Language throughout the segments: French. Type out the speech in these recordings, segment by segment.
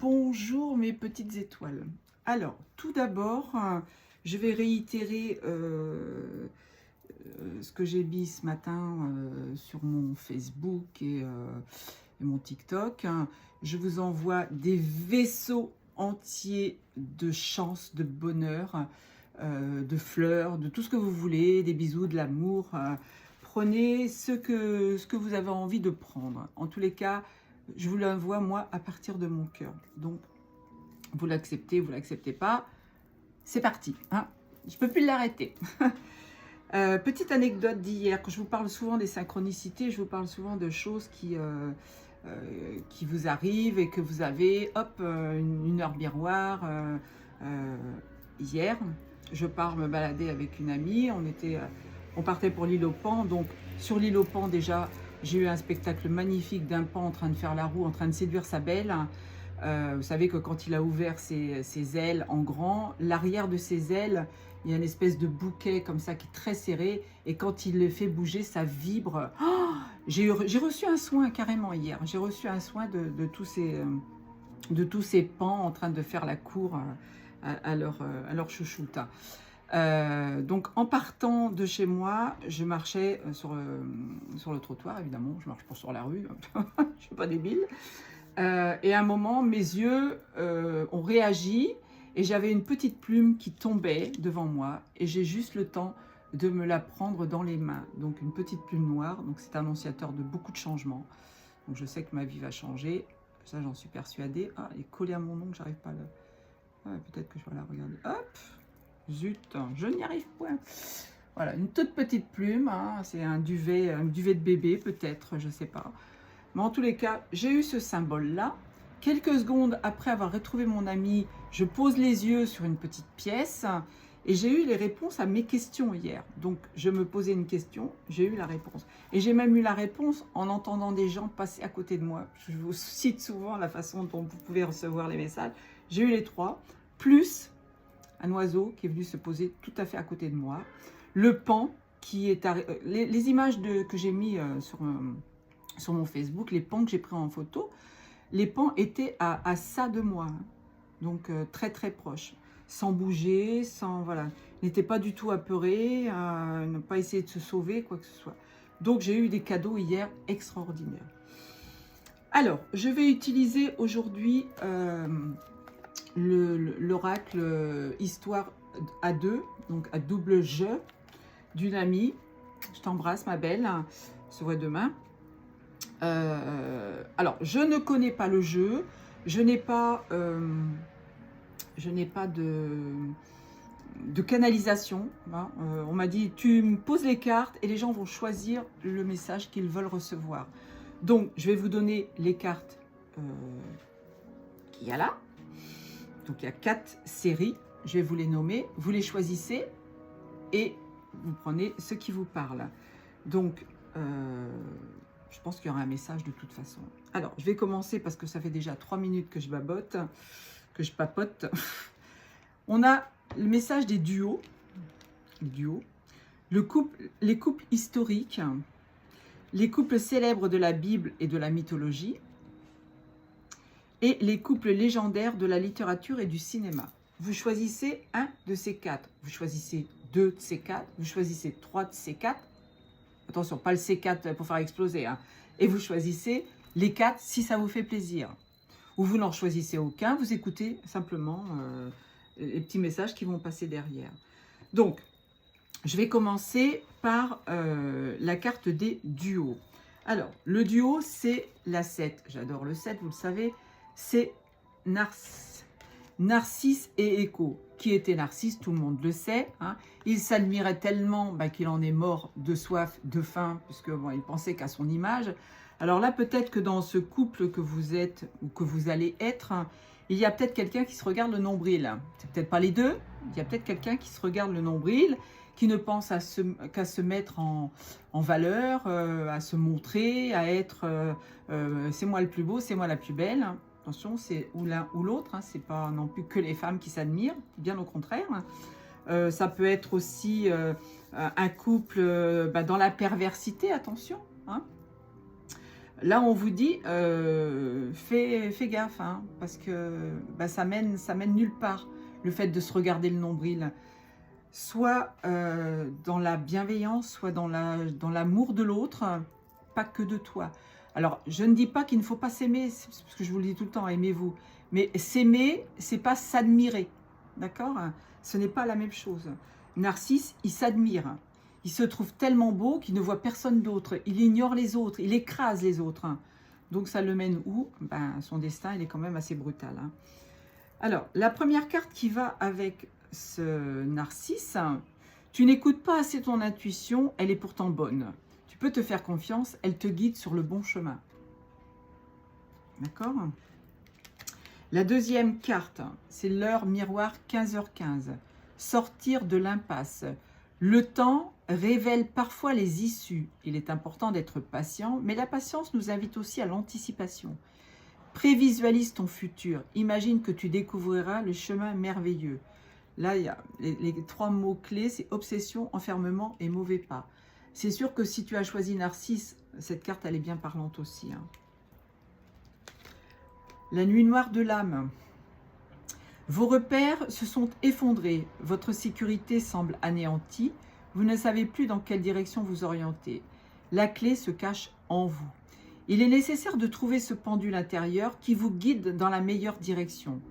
Bonjour mes petites étoiles. Alors, tout d'abord, je vais réitérer ce que j'ai mis ce matin sur mon Facebook et mon TikTok. Je vous envoie des vaisseaux entiers de chance, de bonheur, de fleurs, de tout ce que vous voulez, des bisous, de l'amour. Prenez ce que vous avez envie de prendre. En tous les cas, je vous l'envoie, moi, à partir de mon cœur. Donc, vous l'acceptez, vous l'acceptez pas. C'est parti. Hein, je ne peux plus l'arrêter. Petite anecdote d'hier. Quand je vous parle souvent des synchronicités, je vous parle souvent de choses qui vous arrivent et que vous avez, hop, une heure miroir. Hier, je pars me balader avec une amie. On partait pour l'île aux Pans. Donc, sur l'île aux Pans, déjà, j'ai eu un spectacle magnifique d'un pan en train de faire la roue, en train de séduire sa belle. Vous savez que quand il a ouvert ses ailes en grand, l'arrière de ses ailes, il y a une espèce de bouquet comme ça qui est très serré. Et quand il le fait bouger, ça vibre. Oh, j'ai reçu un soin carrément hier. J'ai reçu un soin de tous ces pans en train de faire la cour à leur chouchouta. Donc en partant de chez moi, je marchais sur le trottoir, évidemment, je marche pas sur la rue, je suis pas débile. Et à un moment, mes yeux ont réagi et j'avais une petite plume qui tombait devant moi et j'ai juste le temps de me la prendre dans les mains. Donc une petite plume noire, donc c'est annonciateur de beaucoup de changements. Donc je sais que ma vie va changer, ça j'en suis persuadée. Ah, elle est collée à mon ongle, j'arrive pas à le... Ah, peut-être que je vais la regarder. Hop, zut, je n'y arrive point. Voilà, une toute petite plume, hein, c'est un duvet de bébé peut-être, je sais pas. Mais en tous les cas, j'ai eu ce symbole-là. Quelques secondes après avoir retrouvé mon ami, je pose les yeux sur une petite pièce et j'ai eu les réponses à mes questions hier. Donc, je me posais une question, j'ai eu la réponse. Et j'ai même eu la réponse en entendant des gens passer à côté de moi. Je vous cite souvent la façon dont vous pouvez recevoir les messages. J'ai eu les trois, plus un oiseau qui est venu se poser tout à fait à côté de moi. Le pan qui est... Les images que j'ai mis sur mon Facebook, les pans que j'ai pris en photo, les pans étaient à ça de moi, hein. Donc très très proche, sans bouger, sans voilà, n'était pas du tout apeuré, n'a pas essayé de se sauver, quoi que ce soit. Donc j'ai eu des cadeaux hier extraordinaires. Alors, je vais utiliser aujourd'hui l'oracle Histoire à deux, donc à double jeu, d'une amie. Je t'embrasse ma belle, on se voit demain. Alors, je ne connais pas le jeu, je n'ai pas de canalisation. Hein. On m'a dit, tu me poses les cartes et les gens vont choisir le message qu'ils veulent recevoir. Donc, je vais vous donner les cartes qu'il y a là. Donc, il y a 4 séries, je vais vous les nommer, vous les choisissez et vous prenez ce qui vous parle. Donc, je pense qu'il y aura un message de toute façon. Alors, je vais commencer parce que ça fait déjà 3 minutes que je babote, que je papote. On a le message des duos. Les couples historiques, les couples célèbres de la Bible et de la mythologie, et les couples légendaires de la littérature et du cinéma. Vous choisissez un de ces 4. Vous choisissez 2 de ces 4. Vous choisissez 3 de ces 4. Attention, pas le C4 pour faire exploser. Hein. Et vous choisissez les 4 si ça vous fait plaisir. Ou vous n'en choisissez aucun, vous écoutez simplement les petits messages qui vont passer derrière. Donc, je vais commencer par la carte des duos. Alors, le duo, c'est la 7. J'adore le 7, vous le savez. C'est Narcisse et Écho. Qui était Narcisse, tout le monde le sait. Hein. Il s'admirait tellement qu'il en est mort de soif, de faim, puisque bon, il pensait qu'à son image. Alors là, peut-être que dans ce couple que vous êtes ou que vous allez être, il y a peut-être quelqu'un qui se regarde le nombril. C'est peut-être pas les deux. Il y a peut-être quelqu'un qui se regarde le nombril, qui ne pense qu'à se mettre en valeur, à se montrer, à être c'est moi le plus beau, c'est moi la plus belle. Attention, c'est ou l'un ou l'autre, hein, c'est pas non plus que les femmes qui s'admirent, bien au contraire. Ça peut être aussi un couple dans la perversité, attention. Hein. Là, on vous dit, fais gaffe, hein, parce que bah, ça mène nulle part, le fait de se regarder le nombril. Soit dans la bienveillance, soit dans l'amour de l'autre, pas que de toi. Alors, je ne dis pas qu'il ne faut pas s'aimer, parce que je vous le dis tout le temps, aimez-vous. Mais s'aimer, c'est pas s'admirer, d'accord? Ce n'est pas la même chose. Narcisse, il s'admire. Il se trouve tellement beau qu'il ne voit personne d'autre. Il ignore les autres, il écrase les autres. Donc, ça le mène où? Ben, son destin, il est quand même assez brutal. Hein. Alors, la première carte qui va avec ce narcisse, tu n'écoutes pas assez ton intuition, elle est pourtant bonne. Tu peux te faire confiance, elle te guide sur le bon chemin. D'accord? La deuxième carte, c'est l'heure miroir 15h15. Sortir de l'impasse. Le temps révèle parfois les issues. Il est important d'être patient, mais la patience nous invite aussi à l'anticipation. Prévisualise ton futur. Imagine que tu découvriras le chemin merveilleux. Là, il y a les 3 mots-clés, c'est obsession, enfermement et mauvais pas. C'est sûr que si tu as choisi Narcisse, cette carte, elle est bien parlante aussi. Hein. La nuit noire de l'âme. Vos repères se sont effondrés. Votre sécurité semble anéantie. Vous ne savez plus dans quelle direction vous orienter. La clé se cache en vous. Il est nécessaire de trouver ce pendule intérieur qui vous guide dans la meilleure direction.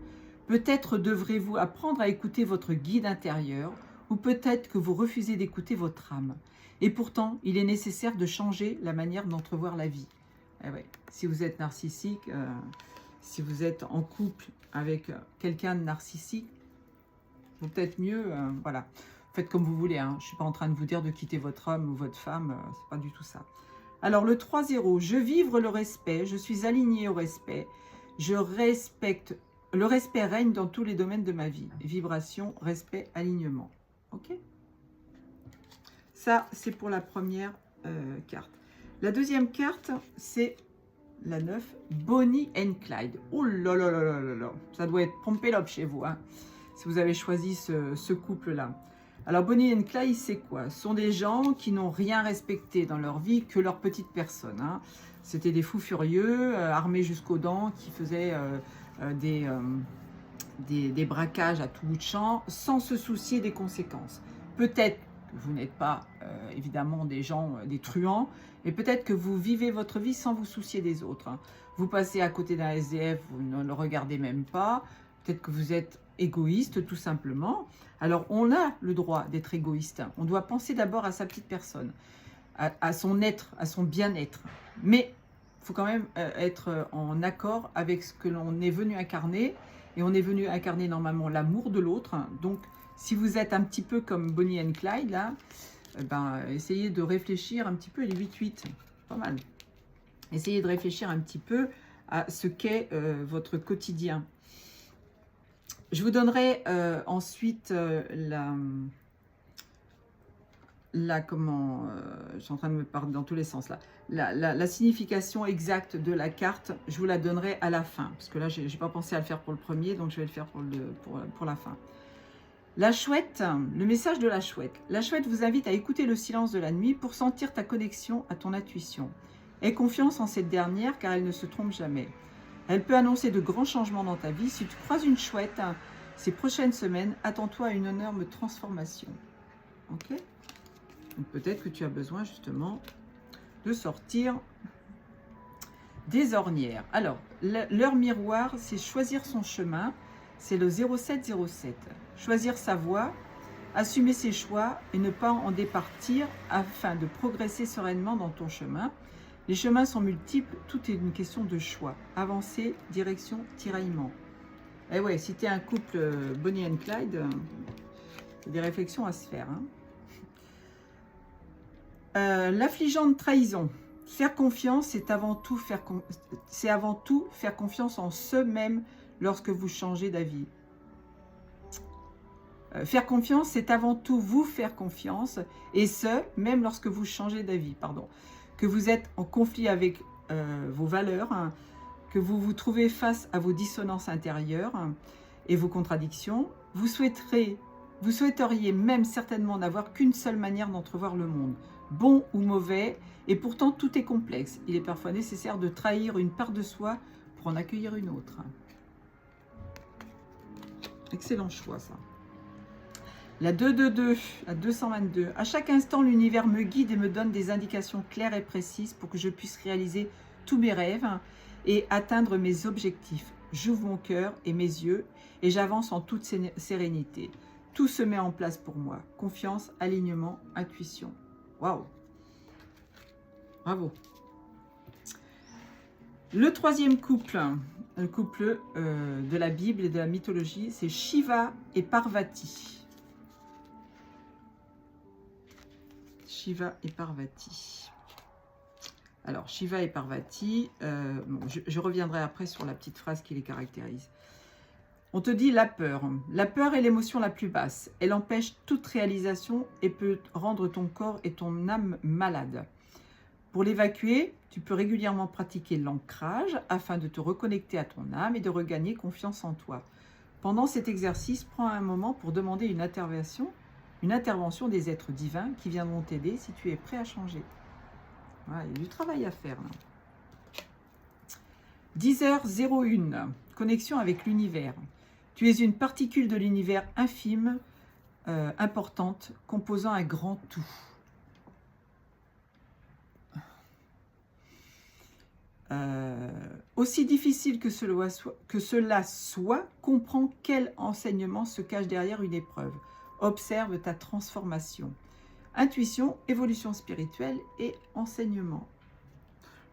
Peut-être devrez-vous apprendre à écouter votre guide intérieur ou peut-être que vous refusez d'écouter votre âme. Et pourtant, il est nécessaire de changer la manière d'entrevoir la vie. Eh ouais, si vous êtes narcissique, si vous êtes en couple avec quelqu'un de narcissique, vaut peut-être mieux, voilà. Faites comme vous voulez, hein. Je ne suis pas en train de vous dire de quitter votre homme ou votre femme, c'est pas du tout ça. Alors le 3-0, je vivre le respect, je suis aligné au respect, je respecte, le respect règne dans tous les domaines de ma vie. Vibration, respect, alignement. Ok? Ça, c'est pour la première carte. La deuxième carte, c'est la 9, Bonnie and Clyde. Oh là là là là là là, ça doit être Pompélope chez vous, hein, si vous avez choisi ce couple-là. Alors Bonnie and Clyde, c'est quoi? Ce sont des gens qui n'ont rien respecté dans leur vie que leur petite personne. Hein. C'était des fous furieux, armés jusqu'aux dents, qui faisaient des braquages à tout bout de champ, sans se soucier des conséquences. Peut-être que vous n'êtes pas évidemment des gens, des truands, mais peut-être que vous vivez votre vie sans vous soucier des autres. Hein. Vous passez à côté d'un SDF, vous ne le regardez même pas. Peut-être que vous êtes égoïste, tout simplement. Alors, on a le droit d'être égoïste. On doit penser d'abord à sa petite personne, à son être, à son bien-être. Mais il faut quand même être en accord avec ce que l'on est venu incarner. Et on est venu incarner normalement l'amour de l'autre. Donc, si vous êtes un petit peu comme Bonnie and Clyde, là, essayez de réfléchir un petit peu, les 8-8, pas mal. Essayez de réfléchir un petit peu à ce qu'est votre quotidien. Je vous donnerai ensuite je suis en train de me parler dans tous les sens là. La signification exacte de la carte, je vous la donnerai à la fin. Parce que là, je n'ai pas pensé à le faire pour le premier, donc je vais le faire pour la fin. La chouette, le message de la chouette. La chouette vous invite à écouter le silence de la nuit pour sentir ta connexion à ton intuition. Aie confiance en cette dernière car elle ne se trompe jamais. Elle peut annoncer de grands changements dans ta vie. Si tu croises une chouette ces prochaines semaines, attends-toi à une énorme transformation. Ok ? Donc peut-être que tu as besoin justement de sortir des ornières. Alors, l'heure miroir, c'est choisir son chemin. C'est le 0707. Choisir sa voie, assumer ses choix et ne pas en départir afin de progresser sereinement dans ton chemin. Les chemins sont multiples, tout est une question de choix. Avancer, direction, tiraillement. Eh ouais, si tu es un couple Bonnie and Clyde, il y a des réflexions à se faire. Hein. L'affligeante trahison. Faire confiance, c'est avant tout faire confiance en soi-même lorsque vous changez d'avis. Faire confiance, c'est avant tout vous faire confiance, et ce, même lorsque vous changez d'avis, pardon. Que vous êtes en conflit avec vos valeurs, hein, que vous vous trouvez face à vos dissonances intérieures et vos contradictions, vous Vous souhaiteriez même certainement n'avoir qu'une seule manière d'entrevoir le monde, bon ou mauvais, et pourtant tout est complexe. Il est parfois nécessaire de trahir une part de soi pour en accueillir une autre. Excellent choix, ça. La 222, la 222. À chaque instant, l'univers me guide et me donne des indications claires et précises pour que je puisse réaliser tous mes rêves et atteindre mes objectifs. J'ouvre mon cœur et mes yeux et j'avance en toute sérénité. Tout se met en place pour moi. Confiance, alignement, intuition. Waouh! Bravo! Le troisième couple, le couple de la Bible et de la mythologie, c'est Shiva et Parvati. Shiva et Parvati. Alors, Shiva et Parvati, bon, je reviendrai après sur la petite phrase qui les caractérise. On te dit la peur. La peur est l'émotion la plus basse. Elle empêche toute réalisation et peut rendre ton corps et ton âme malades. Pour l'évacuer, tu peux régulièrement pratiquer l'ancrage afin de te reconnecter à ton âme et de regagner confiance en toi. Pendant cet exercice, prends un moment pour demander une intervention des êtres divins qui viendront t'aider si tu es prêt à changer. Voilà, il y a du travail à faire. Là. 10h01, connexion avec l'univers. Tu es une particule de l'univers infime, importante, composant un grand tout. Aussi difficile que cela soit, comprends quel enseignement se cache derrière une épreuve. Observe ta transformation. Intuition, évolution spirituelle et enseignement.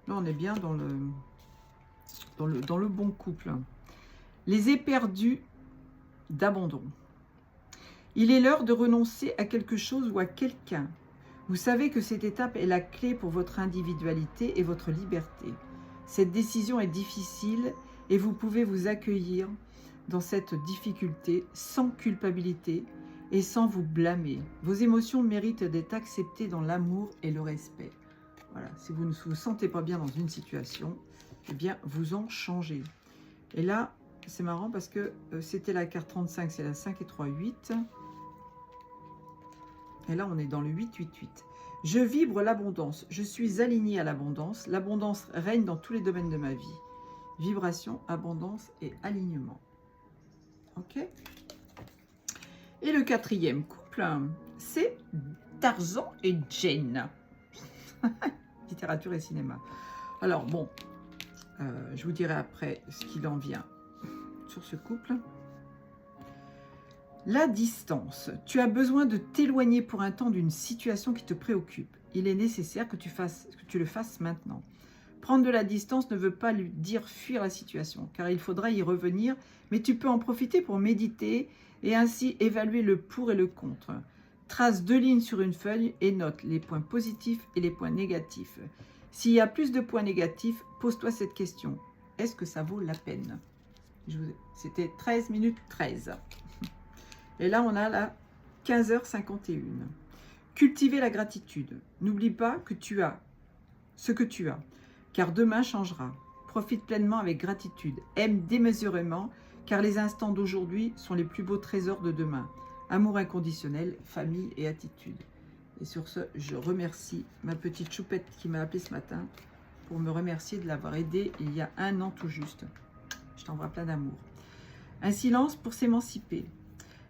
Là, on est bien dans le bon couple. Les éperdus d'abandon. Il est l'heure de renoncer à quelque chose ou à quelqu'un. Vous savez que cette étape est la clé pour votre individualité et votre liberté. Cette décision est difficile et vous pouvez vous accueillir dans cette difficulté sans culpabilité et sans vous blâmer. Vos émotions méritent d'être acceptées dans l'amour et le respect. Voilà, si vous ne vous sentez pas bien dans une situation, eh bien, vous en changez. Et là, c'est marrant parce que c'était la carte 35, c'est la 5 et 3, 8. Et là, on est dans le 8-8-8. Je vibre l'abondance. Je suis aligné à l'abondance. L'abondance règne dans tous les domaines de ma vie. Vibration, abondance et alignement. Ok? Et le quatrième couple, c'est Tarzan et Jane. Littérature et cinéma. Alors, bon, je vous dirai après ce qu'il en vient sur ce couple. La distance. Tu as besoin de t'éloigner pour un temps d'une situation qui te préoccupe. Il est nécessaire que tu le fasses maintenant. Prendre de la distance ne veut pas lui dire fuir la situation, car il faudra y revenir, mais tu peux en profiter pour méditer et ainsi évaluer le pour et le contre. Trace 2 lignes sur une feuille et note les points positifs et les points négatifs. S'il y a plus de points négatifs, pose-toi cette question. Est-ce que ça vaut la peine? C'était 13 minutes 13. Et là, on a la 15h51. Cultiver la gratitude. N'oublie pas que tu as ce que tu as, car demain changera. Profite pleinement avec gratitude. Aime démesurément, car les instants d'aujourd'hui sont les plus beaux trésors de demain. Amour inconditionnel, famille et attitude. Et sur ce, je remercie ma petite choupette qui m'a appelé ce matin pour me remercier de l'avoir aidée il y a 1 an tout juste. Je t'envoie plein d'amour. Un silence pour s'émanciper.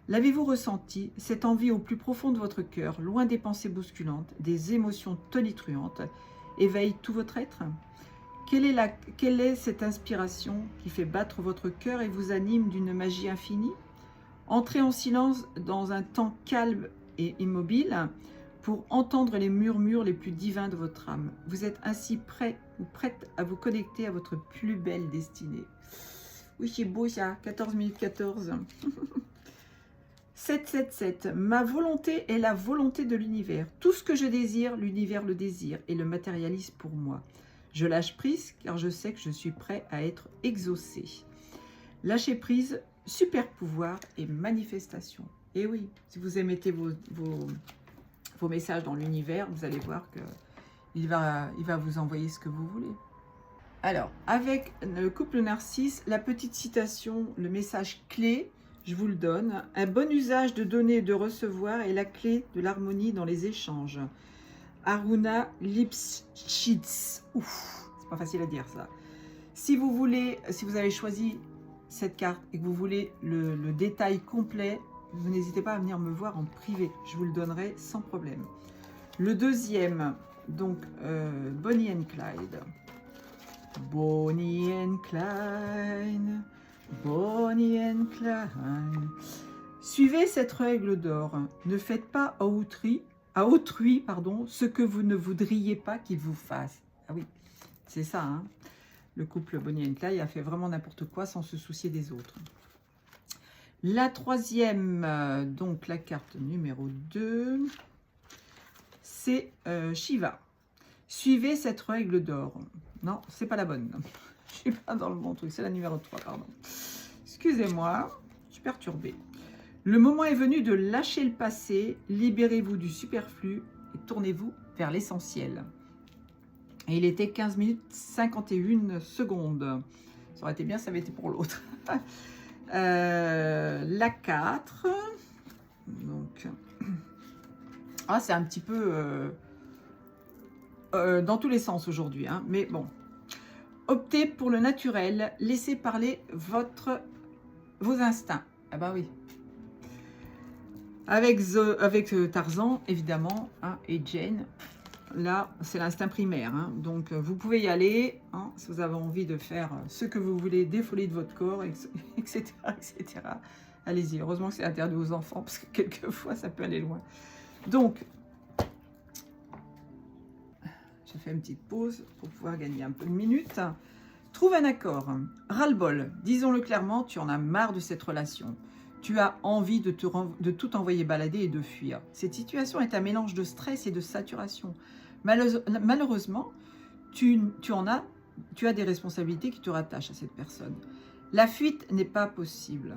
L'avez-vous ressenti, cette envie au plus profond de votre cœur, loin des pensées bousculantes, des émotions tonitruantes, éveille tout votre être? Quelle est cette inspiration qui fait battre votre cœur et vous anime d'une magie infinie? Entrez en silence dans un temps calme et immobile pour entendre les murmures les plus divins de votre âme. Vous êtes ainsi prêt ou prête à vous connecter à votre plus belle destinée. Oui, c'est beau ça, 14 minutes 14. 777, ma volonté est la volonté de l'univers. Tout ce que je désire, l'univers le désire et le matérialise pour moi. Je lâche prise car je sais que je suis prêt à être exaucé. Lâcher prise, super pouvoir et manifestation. Et oui, si vous émettez vos messages dans l'univers, vous allez voir qu'il va vous envoyer ce que vous voulez. Alors, avec le couple narcisse, la petite citation, le message clé, Je vous le donne. Un bon usage de donner et de recevoir est la clé de l'harmonie dans les échanges. Aruna Lipschitz. Ouf, c'est pas facile à dire ça. Si vous avez choisi cette carte et que vous voulez le détail complet, vous n'hésitez pas à venir me voir en privé. Je vous le donnerai sans problème. Le deuxième, donc Bonnie and Clyde. Bonnie and Clyde. Bonnie and Clyde. Suivez cette règle d'or. Ne faites pas à autrui, ce que vous ne voudriez pas qu'il vous fasse. Ah oui, c'est ça, hein. Le couple Bonnie and Clyde a fait vraiment n'importe quoi sans se soucier des autres. La troisième, donc la carte numéro 2, c'est Shiva. Suivez cette règle d'or. Non, c'est pas la bonne. Je suis pas dans le bon truc, c'est la numéro 3, pardon. Excusez-moi, je suis perturbée. Le moment est venu de lâcher le passé, libérez-vous du superflu et tournez-vous vers l'essentiel. Et il était 15 minutes 51 secondes. Ça aurait été bien, ça avait été pour l'autre. La 4. Donc, c'est un petit peu dans tous les sens aujourd'hui, hein, mais bon. Optez pour le naturel, laissez parler vos instincts. Ah bah oui. Avec Tarzan, évidemment, hein, et Jane, là, c'est l'instinct primaire. Hein, donc, vous pouvez y aller, hein, si vous avez envie de faire ce que vous voulez, des folies de votre corps, etc. etc. Allez-y. Heureusement que c'est interdit aux enfants, parce que quelquefois, ça peut aller loin. Donc, j'ai fait une petite pause pour pouvoir gagner un peu de minutes. Trouve un accord. Ras-le-bol. Disons-le clairement, tu en as marre de cette relation. Tu as envie de tout envoyer balader et de fuir. Cette situation est un mélange de stress et de saturation. Malheureusement, tu as des responsabilités qui te rattachent à cette personne. La fuite n'est pas possible.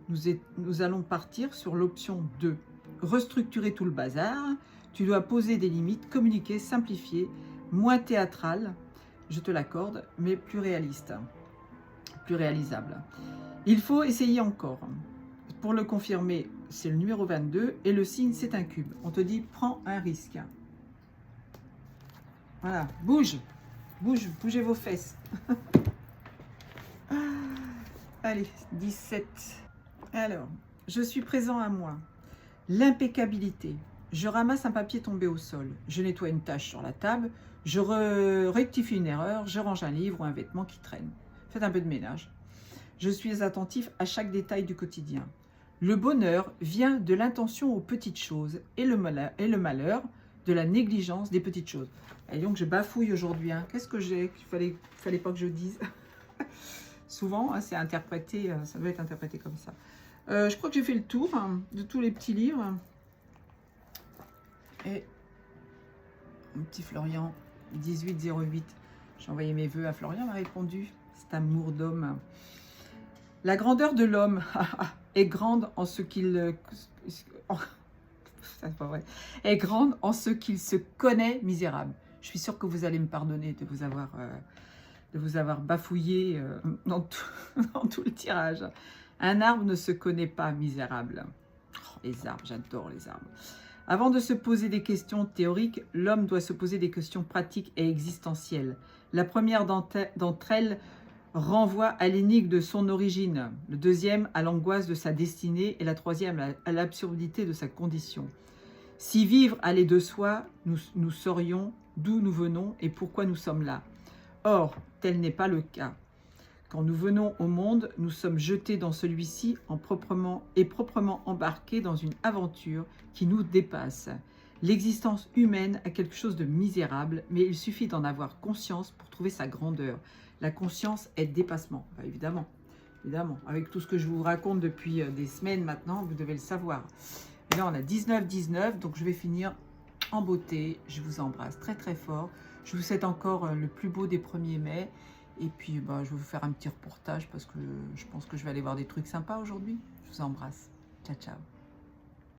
Nous allons partir sur l'option 2. Restructurer tout le bazar. Tu dois poser des limites, communiquer, simplifier, moins théâtral, je te l'accorde, mais plus réaliste, plus réalisable. Il faut essayer encore. Pour le confirmer, c'est le numéro 22 et le signe, c'est un cube. On te dit, prends un risque. Voilà, bougez vos fesses. Allez, 17. Alors, je suis présent à moi. L'impeccabilité. Je ramasse un papier tombé au sol. Je nettoie une tache sur la table. Je rectifie une erreur. Je range un livre ou un vêtement qui traîne. Faites un peu de ménage. Je suis attentif à chaque détail du quotidien. Le bonheur vient de l'intention aux petites choses et le malheur de la négligence des petites choses. Et donc je bafouille aujourd'hui. Hein. Qu'est-ce que j'ai qu'il fallait pas que je dise. Souvent, hein, c'est interprété, ça doit être interprété comme ça. Je crois que j'ai fait le tour hein, de tous les petits livres. Et mon petit Florian, 1808. J'ai envoyé mes vœux à Florian, m'a répondu. C'est amour d'homme. La grandeur de l'homme est grande en ce qu'il... c'est pas vrai. Est grande en ce qu'il se connaît misérable. Je suis sûre que vous allez me pardonner de vous avoir bafouillé dans tout le tirage. Un arbre ne se connaît pas misérable. Oh, les arbres, j'adore les arbres. Avant de se poser des questions théoriques, l'homme doit se poser des questions pratiques et existentielles. La première d'entre elles renvoie à l'énigme de son origine, le deuxième à l'angoisse de sa destinée et la troisième à l'absurdité de sa condition. Si vivre allait de soi, nous saurions d'où nous venons et pourquoi nous sommes là. Or, tel n'est pas le cas. Quand nous venons au monde, nous sommes jetés dans celui-ci proprement embarqués dans une aventure qui nous dépasse. L'existence humaine a quelque chose de misérable, mais il suffit d'en avoir conscience pour trouver sa grandeur. La conscience est dépassement. Enfin, évidemment, avec tout ce que je vous raconte depuis des semaines maintenant, vous devez le savoir. Et là, on a 19-19, donc je vais finir en beauté. Je vous embrasse très très fort. Je vous souhaite encore le plus beau des 1er mai. Et puis, je vais vous faire un petit reportage parce que je pense que je vais aller voir des trucs sympas aujourd'hui. Je vous embrasse. Ciao, ciao.